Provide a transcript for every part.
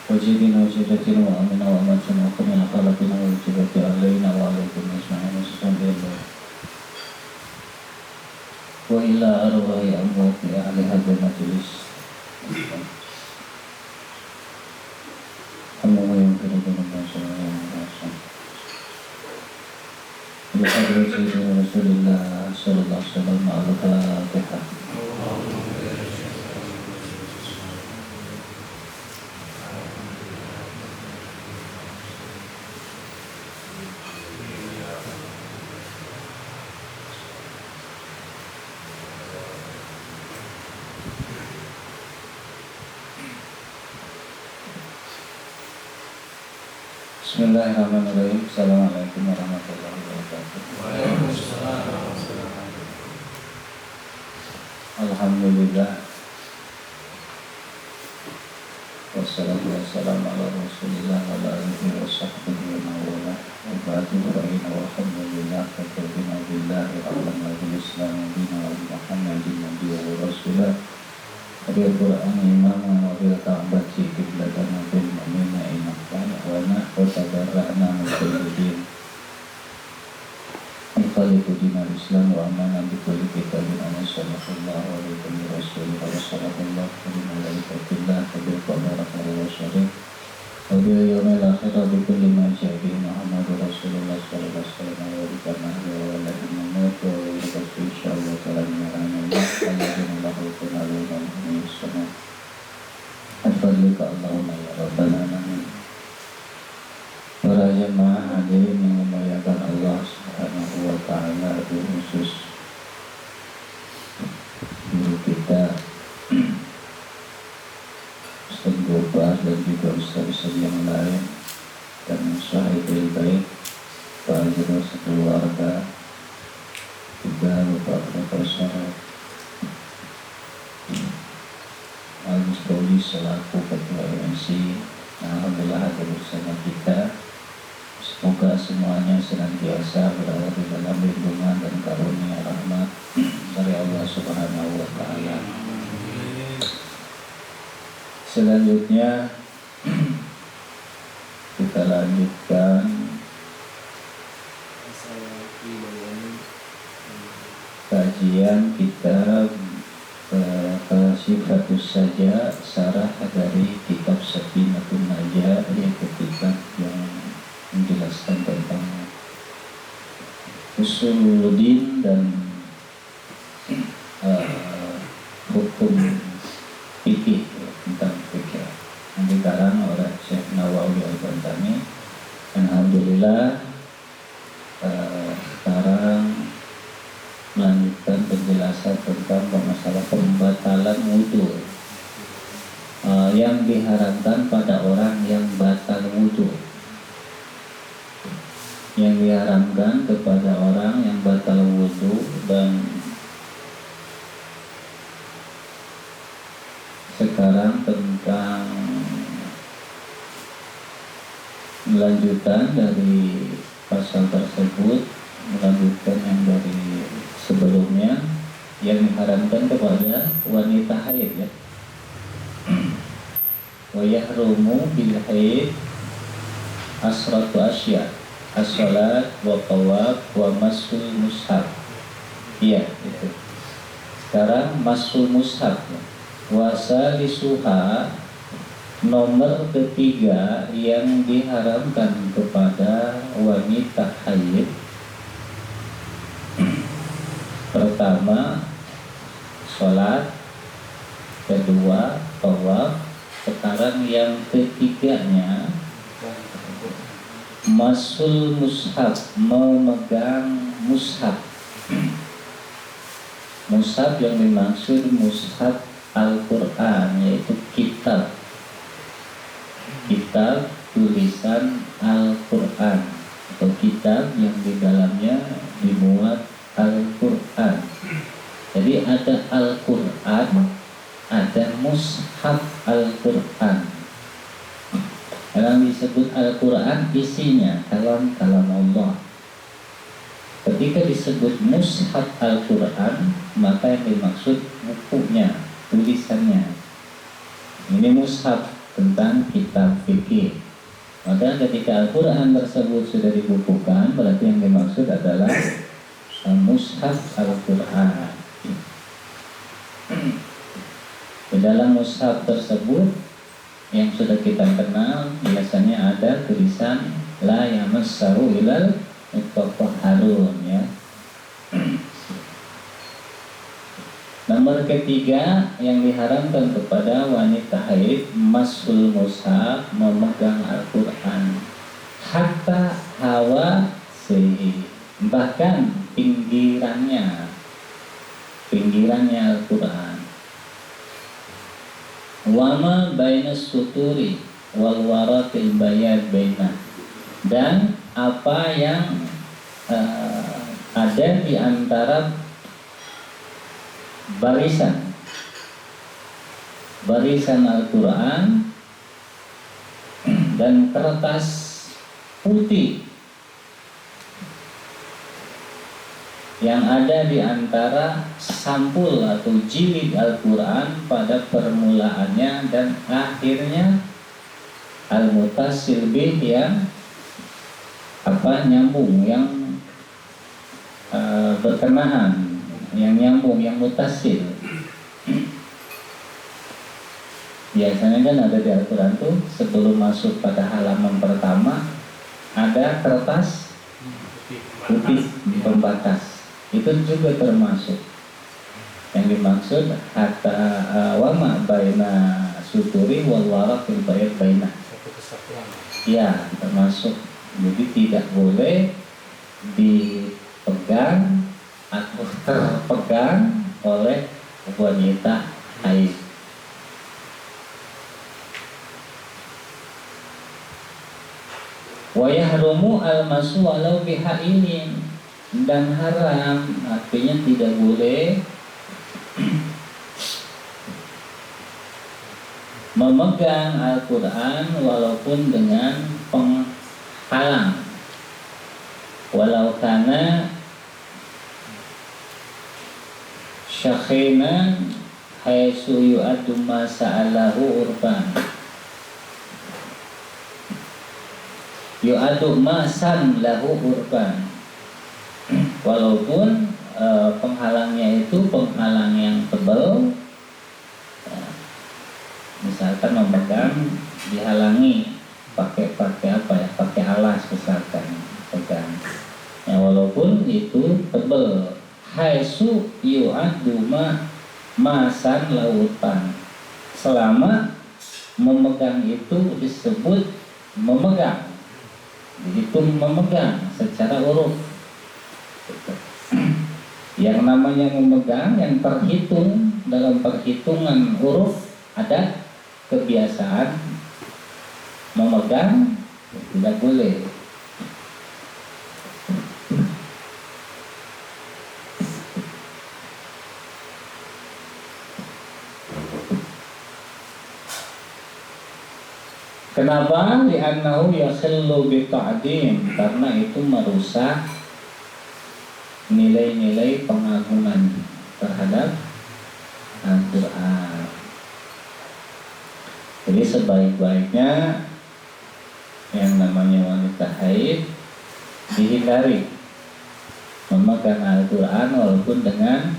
Wajibina wajibatina wa amina wa amatuna wa qadina qalabina wa wajibati alaina wa alaikum isma'ina sallallahu wa ila arwahi amwati ahli hadha majlis Allahumma yamkiruduna masyarakat yang rasa Bihadrat Sayyidina Rasulullah sallallahu alaihi wasallam al-Fatihah. Bismillahirrahmanirrahim. Assalamualaikum warahmatullahi wabarakatuh. Alhamdulillah. Wassalatu wassalamu ala Rasulillah wa ala alihi wa sahbihi wa mawala. Wa ba'du ra'ina walhamdulillah katabina billahi alhamdulillah islam bina wa Muhammadin nabiyya wa rasulah. Bil Qur'an imam wa bil ta'bati qiblatana bil mu'mina inaqana wa nahwa tabarra'na musayyidin Iqaliku dinal islam wa amana bi kulli kitabin anna sallallahu alaihi wa rasulullah wa sallallahu alaihi malaikatillah wa bil qadaraka wa syarif wa bil yawmil akhir wa bi kulli ma ja'i Muhammadur Rasulullah sallallahu alaihi wasallam wa bi kamali wa lahi mamut wa wa insyaallah kalamina alladhina lahu kunalu wa Assalamualaikum Allahumma ya Rabbana alamin. Para jemaah hadirin yang memuliakan Allah Subhanahu wa taala, khusus guru kita Ustaz Gopar dan juga ustaz-ustaz yang lain dan sahibul bait, para jemaah sekeluarga, juga Bapak Profesor Al-Mustauli selaku Ketua MC. Alhamdulillah hadir bersama kita. Semoga semuanya senantiasa berada di dalam lindungan dan karunia rahmat dari Allah Subhanahu wa taala. Selanjutnya kita lanjutkan kajian kitab Sifatus Saja, sarah dari kitab Safinatun Najah, yaitu kitab yang menjelaskan tentang usuluddin dan hukum fikih, tentang fikih yang dikarang oleh Syekh Nawawi Al-Bantani. Alhamdulillah sekarang melanjutkan penjelasan tentang masalah pembatalan wudu yang diharamkan pada orang yang batal wudu. Yang diharamkan kepada orang yang batal wudu, dan sekarang tentang melanjutkan dari pasal tersebut, melanjutkan yang dari sebelumnya yang diharamkan kepada wanita haid, ya. Wa yahrumu bil haid asratu asya, as-salat wa tawaf wa masul mushaf. Iya, itu. Sekarang masul mushaf, ya. Wa salisuha, nomor ketiga yang diharamkan kepada wanita haid. Pertama, sholat. Kedua, tawaf. Sekarang yang ketiganya, masul mushaf, memegang mushaf. Mushaf yang dimaksud mushaf Al-Quran, yaitu kitab kitab tulisan Al-Quran atau kitab yang di dalamnya dimuat Al-Quran. Jadi ada Al-Quran, ada mushaf Al-Quran. Yang disebut Al-Quran isinya kalam Allah. Ketika disebut mushaf Al-Quran, maka yang dimaksud bukunya, tulisannya. Ini mushaf tentang kitab fikih. Maka ketika Al-Quran tersebut sudah dibukukan, berarti yang dimaksud adalah mushaf Al-Quran. Di dalam mushaf tersebut yang sudah kita kenal, biasanya ada tulisan la yamassahu ilal mutahharun, ya. Nomor ketiga yang diharamkan kepada wanita haid masul mushaf, memegang Al-Quran, hatta hawa sih, bahkan pinggirannya Al-Quran. Wama bainas suturi wal waratil bayad bainah, dan apa yang ada di antara barisan Al-Quran dan kertas putih yang ada di antara sampul atau jilid Al-Quran pada permulaannya dan akhirnya al-muttasil bih, yang nyambung, yang berkenaan, yang nyambung, yang mutasil. Biasanya kan ada di Al-Quran tuh sebelum masuk pada halaman pertama ada kertas putih pembatas. Itu juga termasuk yang dimaksud hatta wama baina suturi wal waraqil bayad baina. Ya, termasuk. Jadi tidak boleh dipegang atau terpegang oleh wanita haid. Wa yahrumu al-masu walau bihainin, dan haram artinya tidak boleh memegang Al-Quran walaupun dengan penghalang, walau kana syakhinan haitsu yu'addu ma sa'alahu urban, yu'addu ma san lahu urban, walaupun penghalangnya itu penghalang yang tebal, ya, misalkan memegang dihalangi pakai apa ya, pakai alas misalkan pegang, ya, walaupun itu tebal, haitsu yu'addu masan lautan, selama memegang itu disebut memegang, dihitung memegang secara uruf. Yang namanya memegang, yang terhitung dalam perhitungan huruf, ada kebiasaan memegang, tidak boleh. Kenapa? Li'annahu yakhillu bita'dim, karena itu merusak nilai-nilai pengagungan terhadap Al-Quran. Jadi sebaik-baiknya yang namanya wanita haid dihindari memegang Al-Quran, walaupun dengan,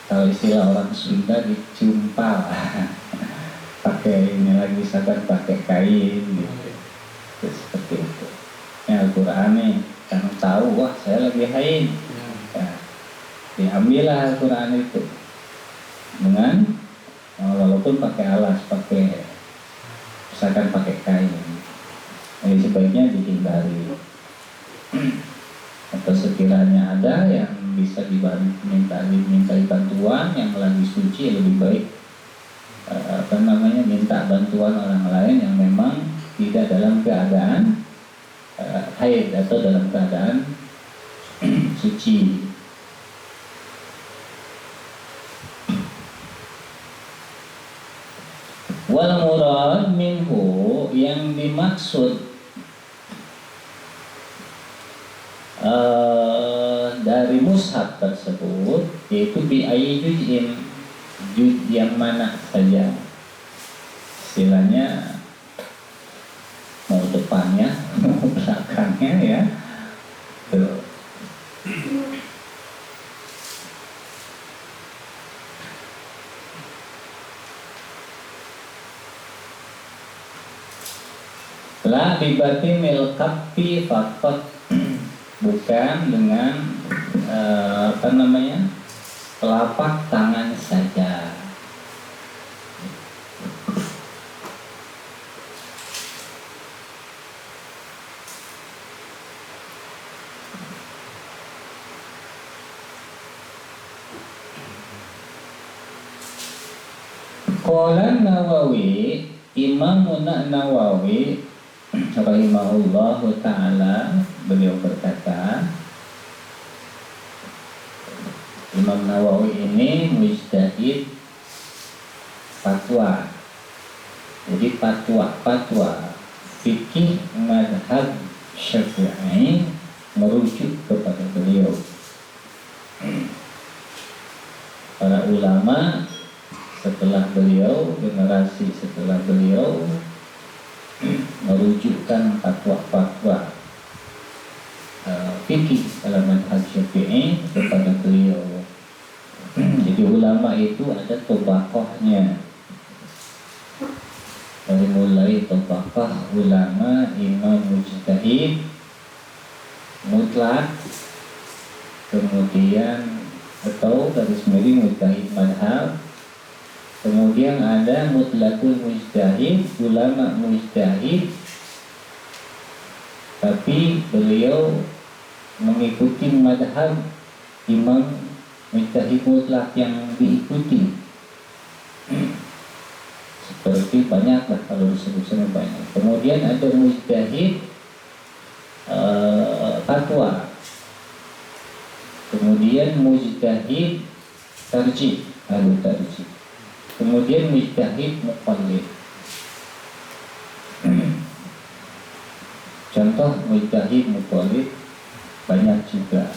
kalau istilah orang Sunda, dicumpal pakai ini lagi, misalkan pakai kain gitu. Seperti itu. Ini Al-Quran nih, karena tahu, wah saya lagi haid, ya, diambillah Al-Quran itu dengan walaupun pakai alas, pakai misalkan pakai kain. Jadi sebaiknya dihindari. Atau sekiranya ada yang bisa dimintai bantuan yang lagi suci, lebih baik minta bantuan orang lain yang memang tidak dalam keadaan haid atau dalam keadaan suci. Wal murad minhu, yang dimaksud dari mushaf tersebut yaitu bi ayyi juz'in, juz yang mana saja, istilahnya mau depannya mau belakangnya ya. Tuh. La bibatinil kaffi faqat, bukan dengan telapak tangan saja. Qala Nawawi, Imam Nawawi rahimahullahu ta'ala, beliau berkata, Imam Nawawi ini mujtahid fatwa. Jadi fatwa fikih madhab Syafi'i merujuk kepada beliau. Para ulama setelah beliau, generasi setelah beliau, merujukkan fatwa-fatwa fikih dalam madhab Syafi'i kepada beliau. Jadi ulama itu ada tabaqahnya, dari mulai tabaqah ulama imam mujtahid mutlak, kemudian atau garis miring mujtahid madhab, kemudian ada mutlakul mujtahid, ulama mujtahid, tapi beliau mengikuti madhab imam mujtahid mutlak yang diikuti. Seperti banyak lah, kalau disebut-sebut banyak. Kemudian ada mujtahid fatwa, kemudian mujtahid tarjih, kemudian mujtahid muqallid. Contoh mujtahid muqallid banyak juga.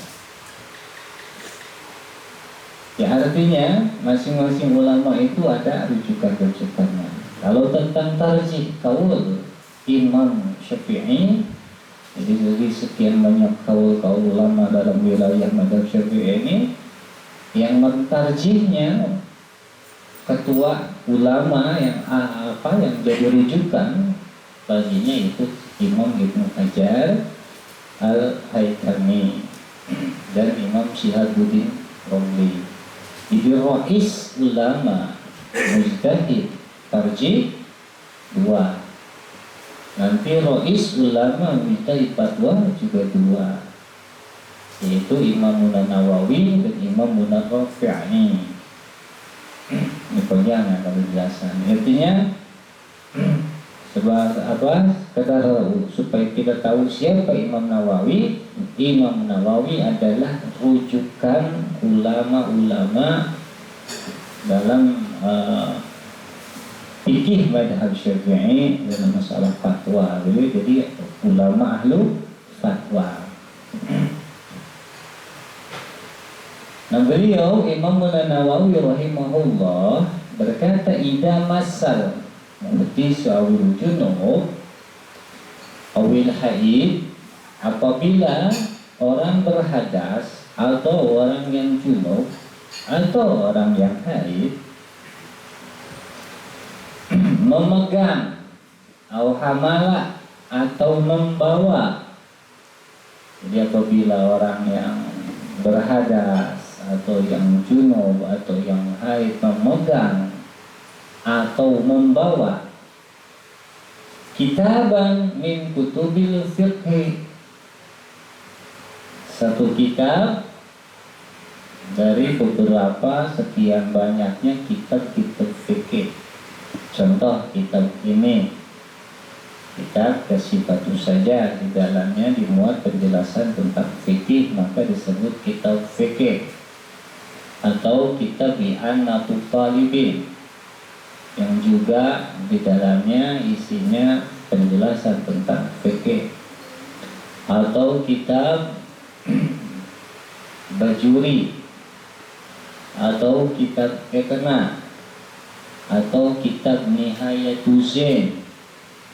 Ya, artinya masing-masing ulama itu ada rujukan-rujukannya. Kalau tentang tarjih qaul Imam Syafi'i, jadi dari sekian banyak qaul ulama dalam wilayah madhab Syafi'i ini, yang mentarjihnya ketua ulama yang yang jadi rujukan baginya itu Imam Ibnu Hajar Al-Haytami dan Imam Syihabuddin Romli. Jadi rais ulama mujtahid tarjih dua, nanti rais ulama mujtahid fatwa juga dua, yaitu Imam Nawawi dan Imam Rafi'i. Ini panjang kalau dijelasan. Artinya sebab sekedar supaya kita tahu siapa Imam Nawawi. Imam Nawawi adalah rujukan ulama-ulama dalam fikih madhab Syafi'i dalam masalah fatwa. Jadi ulama ahlu fatwa. Nah, beliau Imam Nawawi rahimahullah berkata, idza masal muhtisawil junub awil haid, apabila orang berhadas atau orang yang junub atau orang yang haid memegang au hamala atau membawa. Jadi apabila orang yang berhadas atau yang junub atau yang haid memegang atau membawa kitaban min kutubil fiqh, satu kitab dari beberapa sekian banyaknya kitab-kitab fikih. Contoh kitab ini, kitab Kasifatu saja, di dalamnya dimuat penjelasan tentang fikih, maka disebut kitab fikih. Atau kitab I'anatul Talibin, yang juga di dalamnya isinya penjelasan tentang fikih. Atau kitab Bajuri, atau kitab Iqna, atau kitab Nihayatul Zain,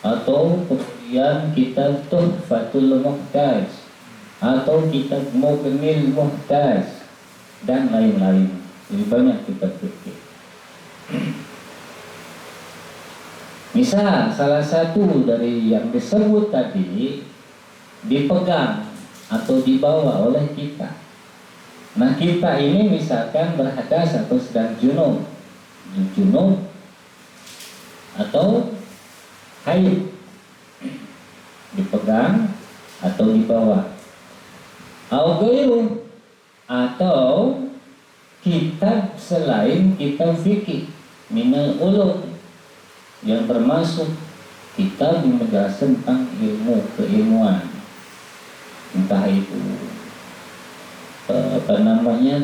atau kemudian kitab Tuhfatul Muhtaj, atau kitab Mughnil Muhtaj, dan lain-lain. Jadi banyak kitab fikih. Misal salah satu dari yang disebut tadi dipegang atau dibawa oleh kita. Nah, kita ini misalkan berhadas atau sedang junub atau haid, dipegang atau dibawa. Atau kitab selain kitab fikih minal ulum, yang termasuk kitab yang menjelaskan tentang keilmuan, entah itu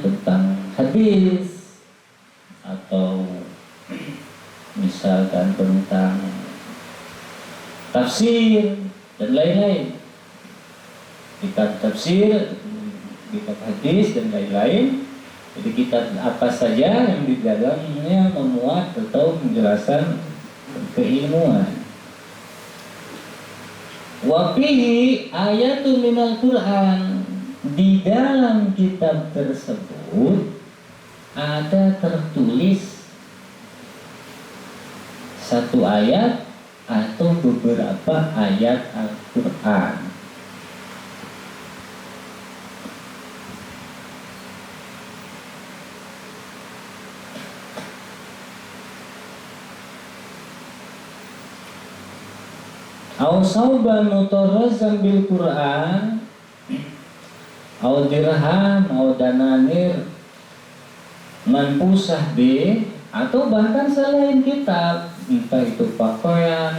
tentang hadis, atau misalkan tentang tafsir dan lain-lain. Kitab tafsir, kitab hadis dan lain-lain. Jadi kitab apa saja yang di dalamnya memuat atau penjelasan keilmuan. Wa fihi ayatun minal Qur'an, di dalam kitab tersebut ada tertulis satu ayat atau beberapa ayat Al-Qur'an. Au sauban mutarrazan bil Qur'an, au dirham, au dananir manpusah bi, atau bahkan selain kitab, entah itu pakaian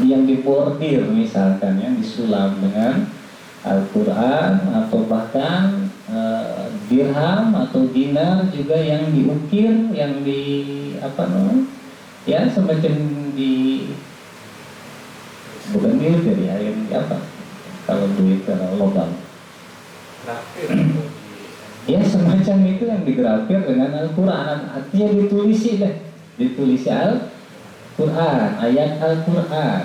yang dibordir misalkan, yang disulam dengan Al-Qur'an, atau bahkan dirham atau dinar juga yang diukir, yang di semacam di bukan dari ayam apa kalau duit logam ya semacam itu yang digrafir dengan Al-Quran, artinya ditulisi Al-Quran, ayat Al-Quran.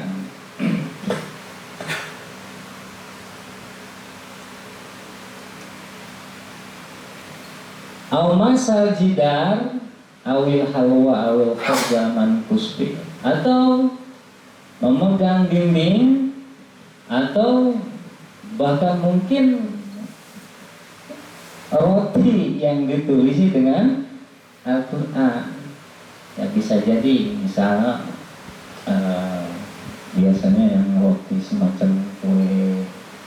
Masal jidar awil halwa awil khadzaman kusbi, atau memegang dinding, atau bahkan mungkin roti yang ditulisi dengan Al-Quran. Ya bisa jadi misalnya biasanya yang roti semacam kue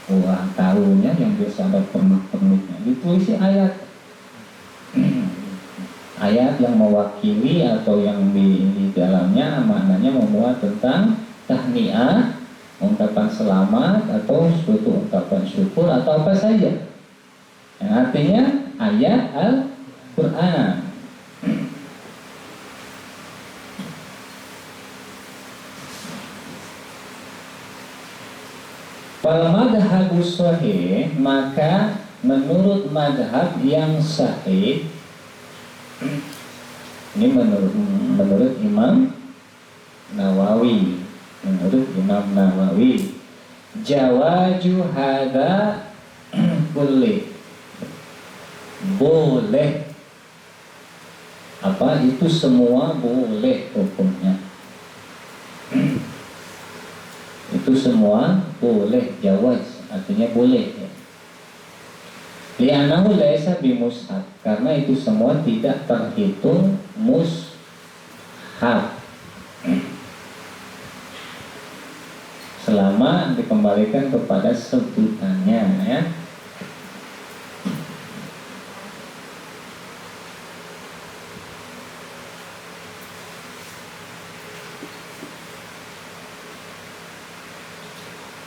ulang tahunnya yang biasa ada pernik-perniknya ditulisi ayat ayat yang mewakili atau yang di dalamnya maknanya memuat tentang tahniah, ungkapan selamat, atau suatu ungkapan syukur, atau apa saja yang artinya ayat Al-Quran. Fal madhabus sahih, maka menurut madhab yang sahih, ini menurut Imam Nawawi, jawaju hadza boleh itu semua boleh hukumnya. Itu semua boleh, jawaz artinya boleh ya. Li'annahu laisa bimushaf, karena itu semua tidak terhitung mushaf selama dikembalikan kepada sebutannya ya.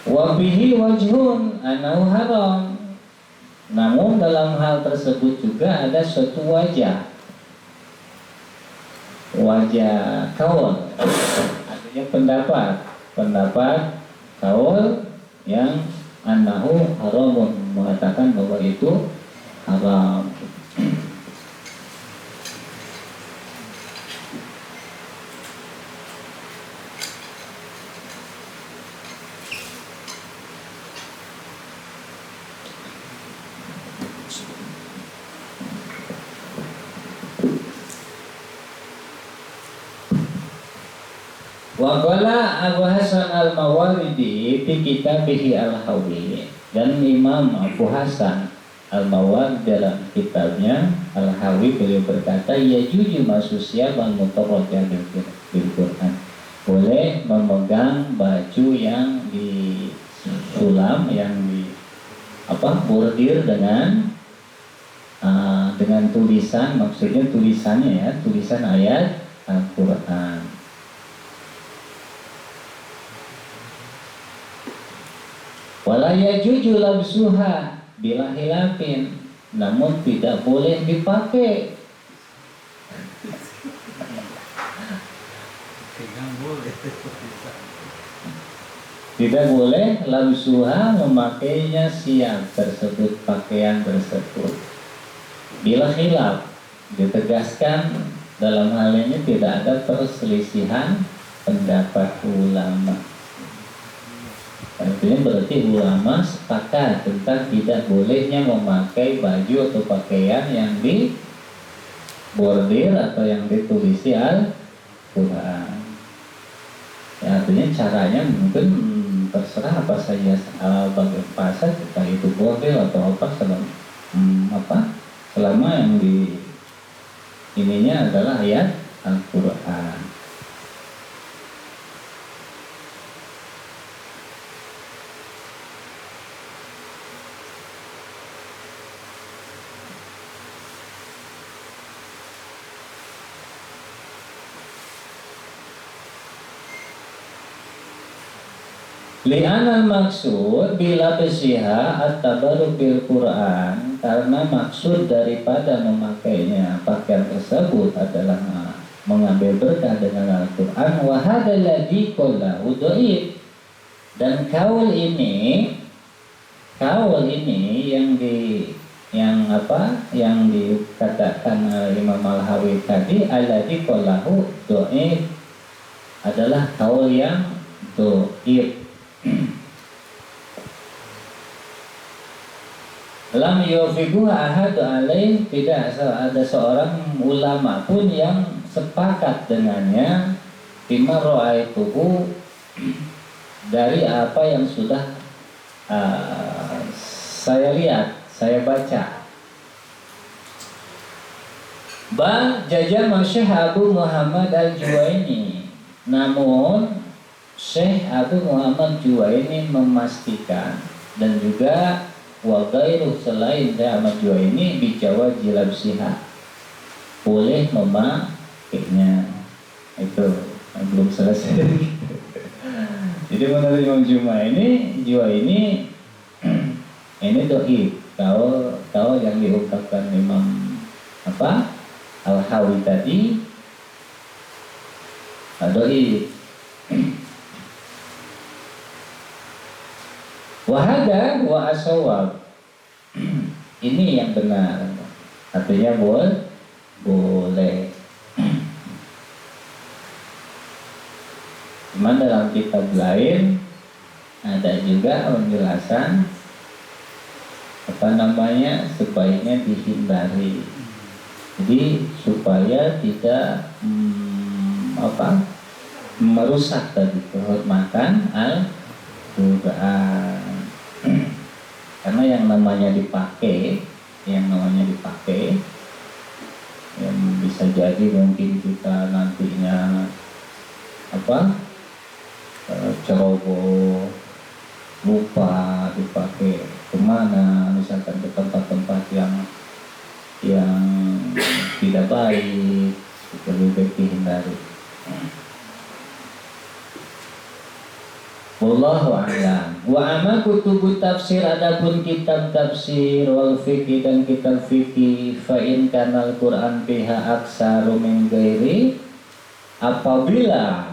Wabihi wajhun anahu haram. Namun dalam hal tersebut juga ada suatu wajah kaul, artinya pendapat kaul yang annahu haramun, mengatakan bahwa itu haram. Waqala Abu Hasan al-Mawardi di kitabih al-Hawi, dan Imam Abu Hasan al-Mawardi dalam kitabnya al-Hawi beliau berkata, yajuju manusia bang mutarrajah bil Quran, boleh memegang baju yang disulam, yang di bordir dengan tulisan, maksudnya tulisannya ya, tulisan ayat Al-Quran. Wala yajuju labsuha bila hilafin, namun tidak boleh dipakai. Tidak boleh labsuha, memakainya siang tersebut, pakaian tersebut. Bila khilaf, ditegaskan dalam hal ini tidak ada perselisihan pendapat ulama. Artinya berarti ulama sepakat tentang tidak bolehnya memakai baju atau pakaian yang dibordir atau yang ditulisi Al-Quran. Ya, artinya caranya mungkin terserah apa saja, bagi pasal entah itu bordir atau apa, selama yang di ininya adalah ayat Al-Quran. Li'anal maksud bila besiha at-tabarruk bil Quran, karena maksud daripada memakainya pakaian tersebut adalah mengambil berkah dengan Al-Quran. Wa hadzal ladzi qallahu dhaif, dan kaul ini yang dikatakan Imam Al-Hawi tadi, alladzi qallahu dhaif, adalah kaul yang dhaif. Lam yufiqu ahad alaih, tidak ada seorang ulama pun yang sepakat dengannya, bima ra'aituhu, dari apa yang sudah saya lihat, saya baca. Bal jajama Syekh Abu Muhammad al-Juwaini, namun Syekh Abu Muhammad Juwaini memastikan, dan juga wa ghairu, selain Syekh Ahmad Juwaini, bijawazi labsiha, boleh memakainya. Itu belum selesai. Jadi menurut Imam Juwaini ini doi, kalau yang diungkapkan Imam Al-Hawi tadi doi. Wahada wa asawab, ini yang benar, artinya boleh. Cuman dalam kitab lain ada juga penjelasan sebaiknya dihindari. Jadi supaya tidak merusak tadi kehormatan Al-Quran. Karena yang namanya dipakai, yang bisa jadi mungkin kita nantinya ceroboh, lupa dipakai kemana, misalkan ke tempat-tempat yang tidak baik, lebih baik dihindari. Wallahu a'lam. Wa amma kutubut tafsir, adapun kitab tafsir wal fikih dan kitab fikih, fa in kana al-Qur'an biha aksaru min ghairi, apabila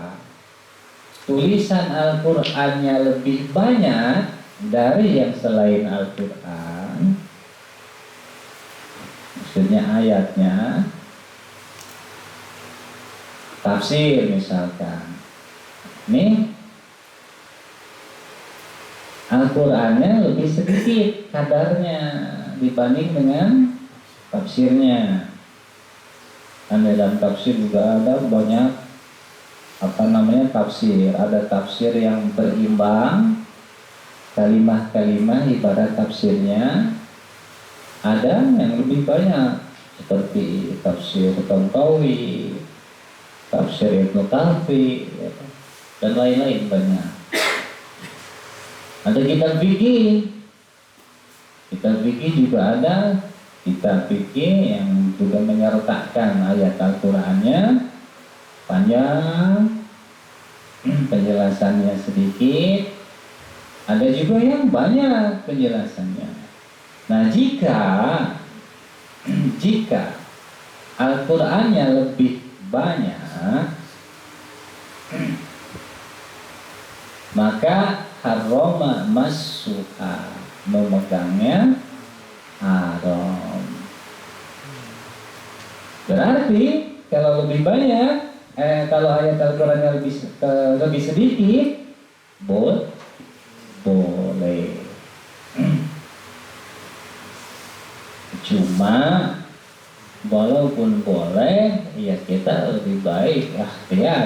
tulisan Al-Qur'annya lebih banyak dari yang selain Al-Qur'an, maksudnya ayatnya, tafsir misalkan, nih Al-Qur'annya lebih sedikit kadarnya dibanding dengan tafsirnya. Dan dalam tafsir juga ada banyak tafsir. Ada tafsir yang berimbang, kalimah-kalimah ibarat tafsirnya. Ada yang lebih banyak seperti tafsir Tantawi, tafsir Ibnu Katsir, dan lain-lain banyak. Ada kitab fikih. Kitab fikih juga ada kitab fikih yang juga menyertakan ayat Al-Qur'annya panjang, penjelasannya sedikit. Ada juga yang banyak penjelasannya. Nah, jika Al-Qur'annya lebih banyak, maka haroma masuha, memegangnya haram. Berarti kalau lebih banyak, kalau ayat Al-Qur'annya lebih sedikit, boleh. Cuma walaupun boleh, ya kita lebih baik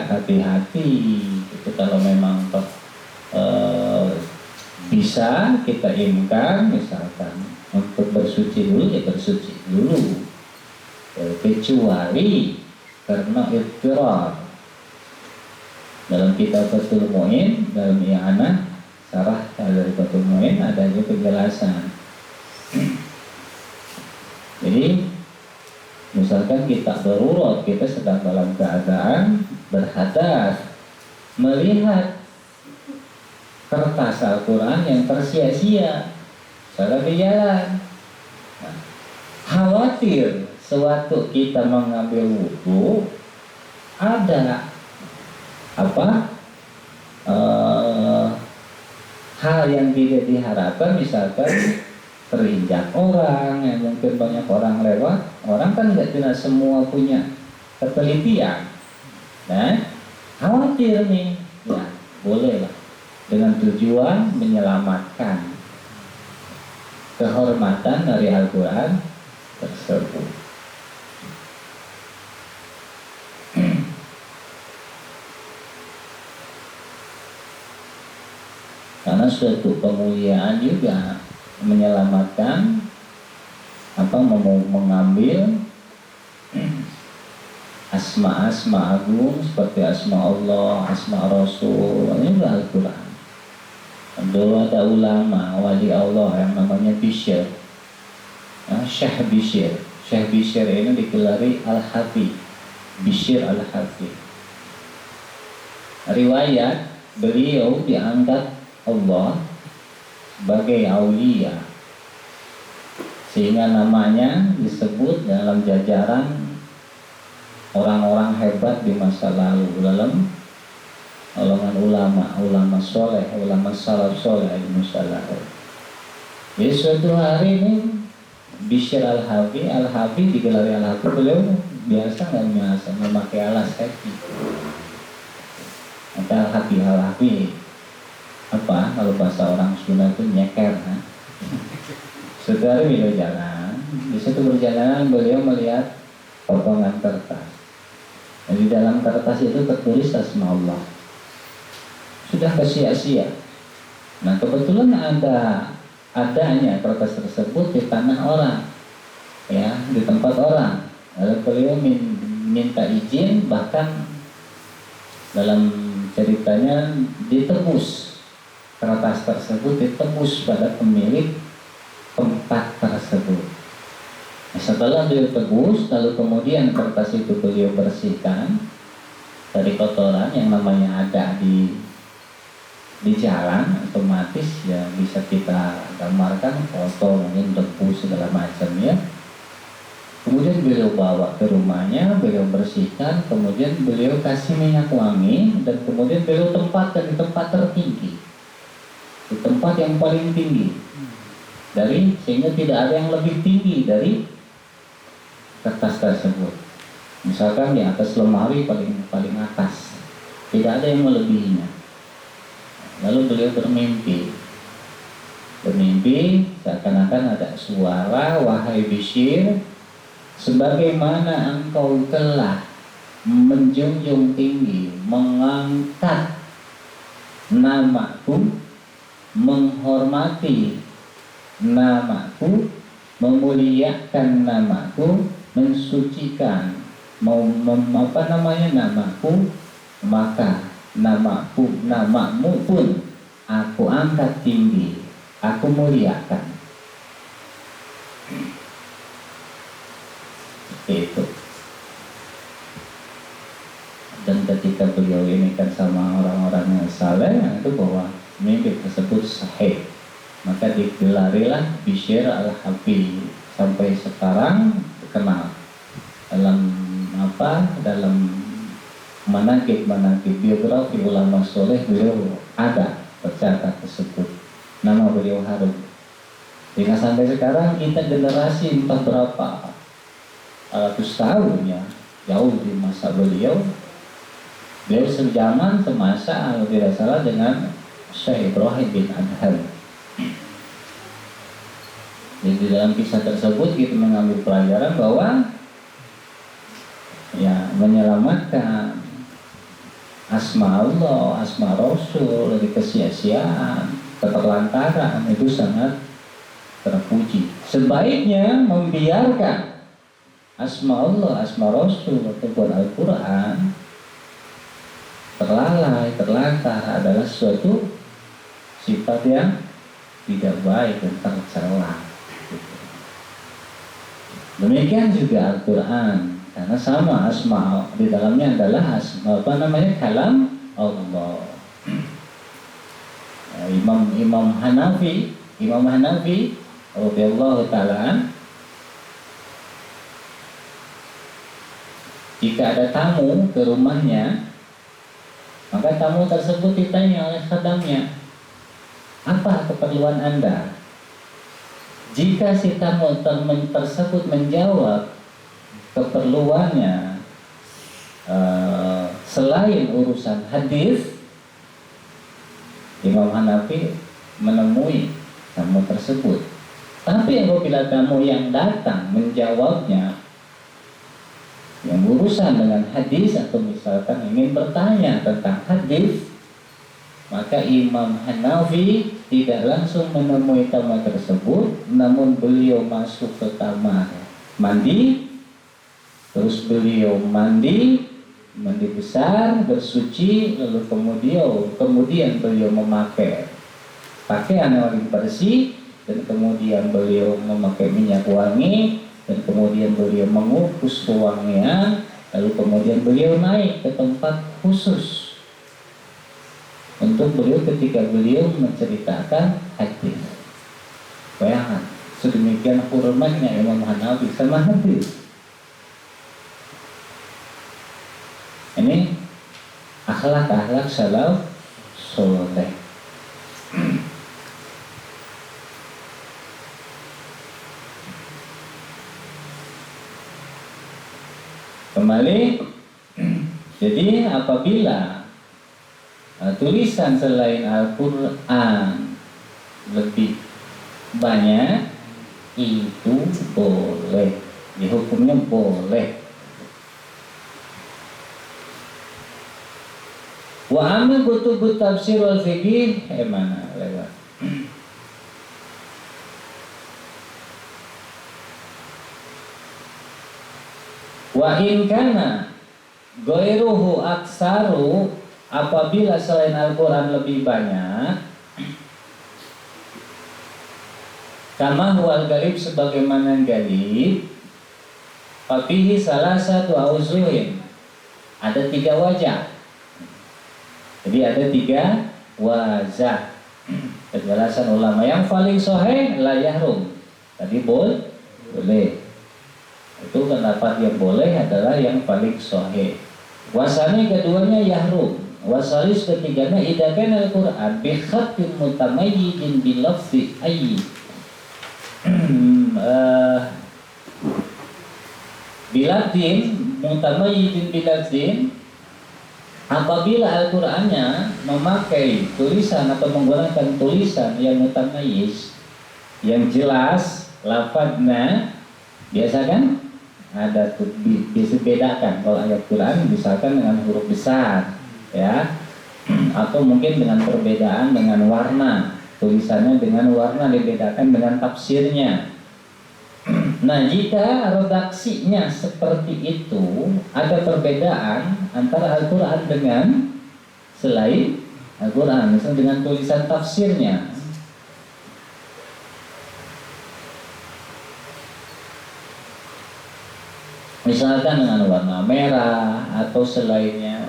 hati-hati. Itu kalau memang bisa kita imkan, misalkan untuk bersuci dulu, ya bersuci dulu, kecuali karena ittirar. Dalam kitab Fathul Mu'in, dalam i'anah sarah dari Fathul Mu'in ada juga penjelasan. Jadi misalkan kita darurat, kita sedang dalam keadaan berhadas, melihat kertas Al-Quran yang tersia-sia salah di jalan, khawatir sewaktu kita mengambil wudu ada hal yang tidak diharapkan, misalkan terinjak orang, yang mungkin banyak orang lewat. Orang kan tidak semua punya ketelitian, nah khawatir nih, ya boleh lah, dengan tujuan menyelamatkan kehormatan dari Al-Quran tersebut. Karena suatu kemuliaan juga menyelamatkan mengambil asma-asma agung seperti asma Allah, asma Rasul, ini juga Al-Quran. Dulu ada ulama wali Allah yang namanya Bishr, Syekh Bishr. Syekh Bishr ini digelari Al-Hafi, Bishr Al-Hafi. Riwayat beliau diangkat Allah sebagai aulia, sehingga namanya disebut dalam jajaran orang-orang hebat di masa lalu, dalam golongan ulama soleh, ulama salaf soleh di masa lalu. Jadi suatu hari ini Bishr Al-Hafi digelari Al-Hafi, beliau biasa nggak biasa memakai alas kaki. Maka Al-Hafi kalau bahasa orang Sunda itu nyeker. Suatu hari beliau jalan, di situ perjalanan beliau melihat potongan kertas. Dan di dalam kertas itu tertulis asma Allah. Sudah kesia-sia. Nah, kebetulan adanya kertas tersebut di tanah orang, ya, di tempat orang. Lalu beliau minta izin, bahkan dalam ceritanya ditebus, kertas tersebut ditebus pada pemilik tempat tersebut. Nah, setelah beliau tebus, lalu kemudian kertas itu beliau bersihkan dari kotoran yang namanya ada di di jalan otomatis ya bisa kita gambarkan foto mungkin debu segala macam ya. Kemudian beliau bawa ke rumahnya, beliau bersihkan, kemudian beliau kasih minyak wangi dan kemudian beliau tempatkan di tempat tertinggi, di tempat yang paling tinggi dari, sehingga tidak ada yang lebih tinggi dari kertas tersebut. Misalkan di atas lemari paling atas, tidak ada yang melebihinya. Lalu beliau bermimpi seakan-akan ada suara, wahai Bishr, sebagaimana engkau telah menjunjung tinggi, mengangkat namaku, menghormati namaku, memuliakan namaku, mensucikan namaku, maka namamu pun aku angkat tinggi, aku muliakan. Itu. Dan ketika beliau ini kan sama orang-orang yang saleh, itu bahwa mimpi tersebut sahih, maka digelarilah Bishr al-Hafi, sampai sekarang terkenal dalam manaqib biografi ulama soleh beliau ada tercatat tersebut, nama beliau harum. Sehingga sampai sekarang kita generasi entah berapa ratus tahun ya, jauh di masa beliau sejaman semasa kalau tidak salah dengan Syekh Ibrahim bin Adham. Jadi dalam kisah tersebut kita mengambil pelajaran bahwa ya menyelamatkan asma Allah, asma Rasul dari kesia-siaan, keterlantaran itu sangat terpuji. Sebaiknya membiarkan asma Allah, asma Rasul ataupun Al-Quran terlalai, terlantar adalah suatu sifat yang tidak baik dan tercela. Demikian juga Al-Quran, karena sama asma di dalamnya adalah asma kalam Allah. Imam Hanafi radhiyallahu ta'ala, jika ada tamu ke rumahnya, maka tamu tersebut ditanya oleh khadamnya, apa keperluan Anda? Jika si tamu tersebut menjawab keperluannya selain urusan hadis, Imam Hanafi menemui tamu tersebut. Tapi apabila tamu yang datang menjawabnya yang urusan dengan hadis atau misalkan ingin bertanya tentang hadis, maka Imam Hanafi tidak langsung menemui tamu tersebut, namun beliau masuk ke kamar mandi, terus beliau mandi besar, bersuci, lalu kemudian beliau memakai pakaian yang bersih, dan kemudian beliau memakai minyak wangi, dan kemudian beliau mengukus wangian, lalu kemudian beliau naik ke tempat khusus untuk beliau ketika beliau menceritakan hadis. Bayangkan sedemikian hormatnya Imam Hanafi sama hadis. Ini akhlak salaf soleh. Kembali, jadi apabila tulisan selain Al-Quran lebih banyak, itu boleh, dihukumnya boleh. Wa amma kutubut tafsir wal fiqih, mana lewat? Wa in kana ghairuhu aksaru, apabila selain Al-Quran lebih banyak, kama huwal galib, sebagaimana galib, fafihi salah satu auzuhin, ada 3 wajah. Jadi ada wazah. Penjelasan ulama yang paling sahih la yahrum. Tadi boleh. Itu pendapat yang boleh adalah yang paling sahih. Wasani keduanya yahrum. Wasalis ketiganya idakan Al-Quran bi khatin mutamayyidin bi lafzi ayyi. Biladin mutamayyidin biladin. Apabila Al-Qur'annya memakai tulisan atau menggunakan tulisan yang mutamayyiz, yang jelas lafadznya, biasa kan ada bisa bedakan kalau ayat Quran misalkan dengan huruf besar ya, atau mungkin dengan perbedaan dengan warna tulisannya, dengan warna dibedakan dengan tafsirnya. Nah, jika redaksinya seperti itu, ada perbedaan antara Al-Quran dengan selain Al-Quran, misalnya dengan tulisan tafsirnya. Misalkan dengan warna merah atau selainnya,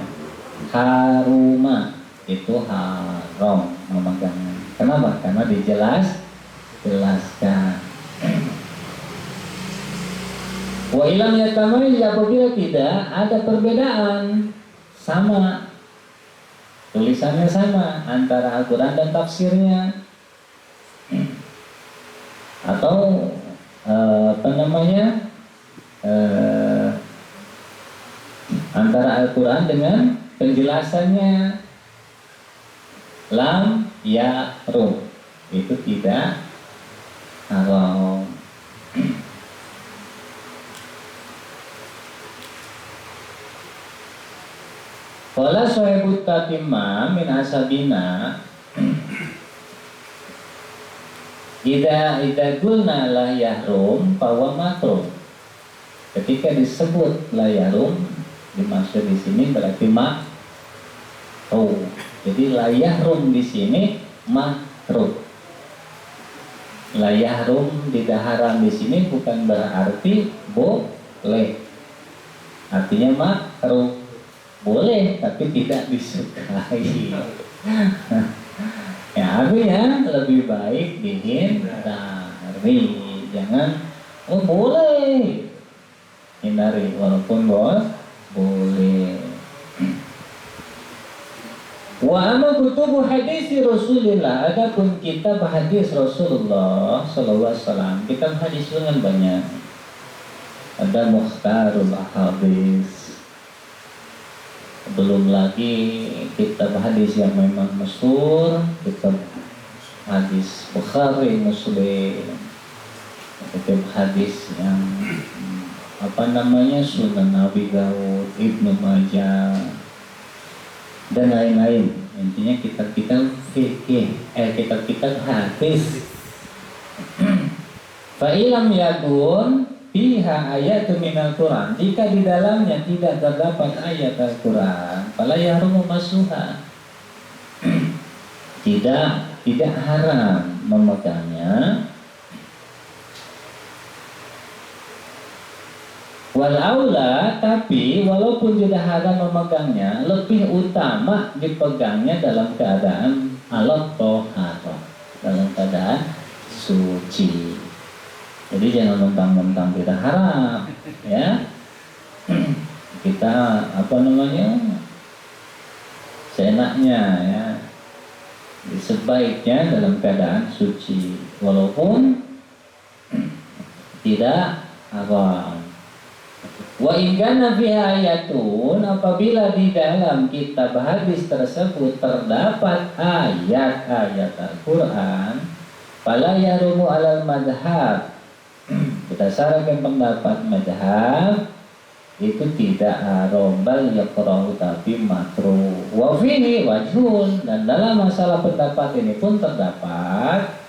haruma itu haram memegangnya. Kenapa? Karena dijelaskan. Wa ilam yatamai, apabila tidak ada perbedaan, sama tulisannya sama antara Al-Quran dan tafsirnya, atau antara Al-Quran dengan penjelasannya, lam ya rum, itu tidak haram. Qala sahibut tatimah min asabina Ida gulna la yahrum fawa makruh. Ketika disebut la yahrum, dimaksud di sini berarti makruh. Jadi la yahrum di sini makruh. La yahrum tidak haram di sini bukan berarti boleh. Artinya makruh. Boleh tapi tidak disukai. Ya, artinya lebih baik dihindari. Jangan boleh, hindari walaupun boleh. Wa amma kutubu hadis Rasulullah, adapun kitab hadis Rasulullah sallallahu alaihi wasallam, kitab hadis dengan banyak. Ada Mukhtarul Ahadits, belum lagi kitab hadis yang memang masyhur, kitab hadis Bukhari, Muslim, kitab hadis yang Sunan Abi Dawud, Ibnu Majah, dan lain-lain. Intinya kitab-kitab fikih, kitab-kitab hadis. Fa ilam yakun fiha ayatun minal Quran, jika di dalamnya tidak terdapat ayat Al-Quran, fala yahrumu masuha, tidak haram memegangnya. Wal aula, tapi walaupun tidak haram memegangnya, lebih utama dipegangnya dalam keadaan alat tohara, dalam keadaan suci. Jadi jangan mentang-mentang tidak haram, ya. Kita seenaknya, ya. Sebaiknya dalam keadaan suci, walaupun tidak haram. Wa in kana fiha ayatun, apabila di dalam kitab hadis tersebut terdapat ayat-ayat Al-Quran, fala yarumu alal madhab, berdasarkan pendapat madhab itu tidak haram, bal yakrahu, tapi makruh. Wa fihi wajhun, dan dalam masalah pendapat ini pun terdapat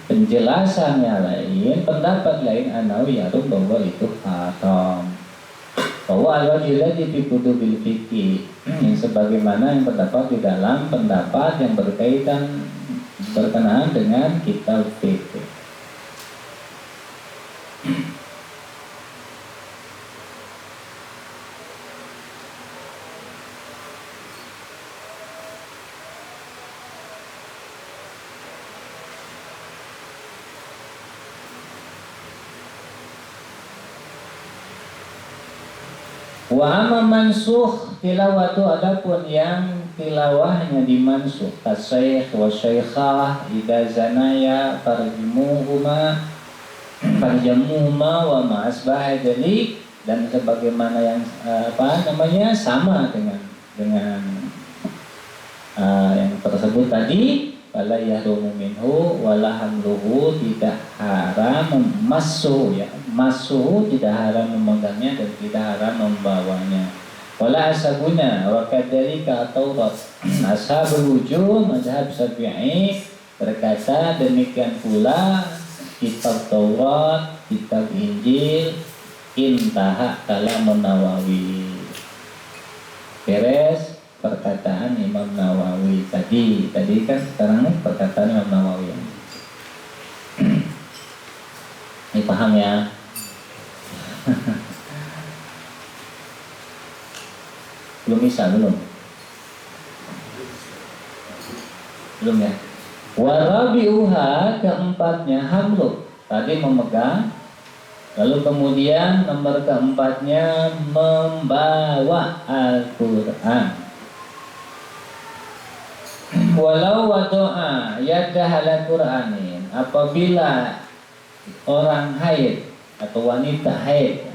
penjelasannya lain, pendapat lain, anau yarum, bahwa itu haram. Bahwa al-wajilati fi kutubil fikih, yang sebagaimana yang terdapat di dalam pendapat yang berkenaan dengan kitab fikih. Wa amma mansukh tilawatu, adapun yang tilawahnya dimansuh kasyekh wa syaikhah idza zanaya farjumuhuma wa ma asbaha dzalik, dan sebagaimana yang sama dengan yang tersebut tadi, wala yahrumu minhu wala hamluhu, tidak haram massuh, ya massuh tidak haram memegangnya dan tidak haram membawanya. Wala ashabuna wa kadzalika Taurat, ashabul wujuh mazhab Syafi'i berkata demikian pula kitab Taurat, kitab Injil, intaha kalam Nawawi. Beres perkataan Imam Nawawi tadi kan, sekarang perkataan Imam Nawawi. Ini paham ya? Belum bisa, belum ya? Warabiuha, keempatnya hamluk, tadi memegang, lalu kemudian nomor keempatnya membawa Al-Quran. Walau wadoa yadah ala Qur'anin, apabila orang haid atau wanita haid,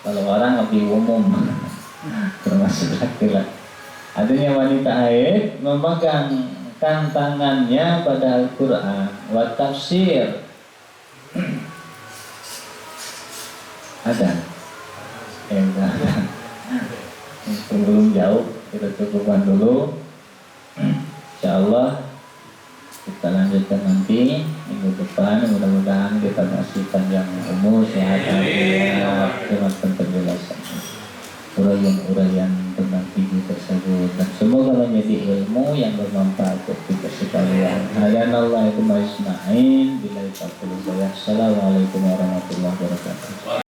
kalau orang lebih umum termasuk laki-laki, adanya wanita haid memegangkan tangannya pada Al-Quran wa tafsir, ada belum jauh, kita cukupkan dulu. Insyaallah kita lanjutkan nanti minggu depan. Mudah-mudahan kita masih panjang umur, sehat walafiat, dengan penjelasan uraian-uraian tentang fikih tersebut, dan semoga menjadi ilmu yang bermanfaat untuk kita sekalian. Hadanallahu wa iyyakum ajma'in. Assalamualaikum warahmatullahi wabarakatuh.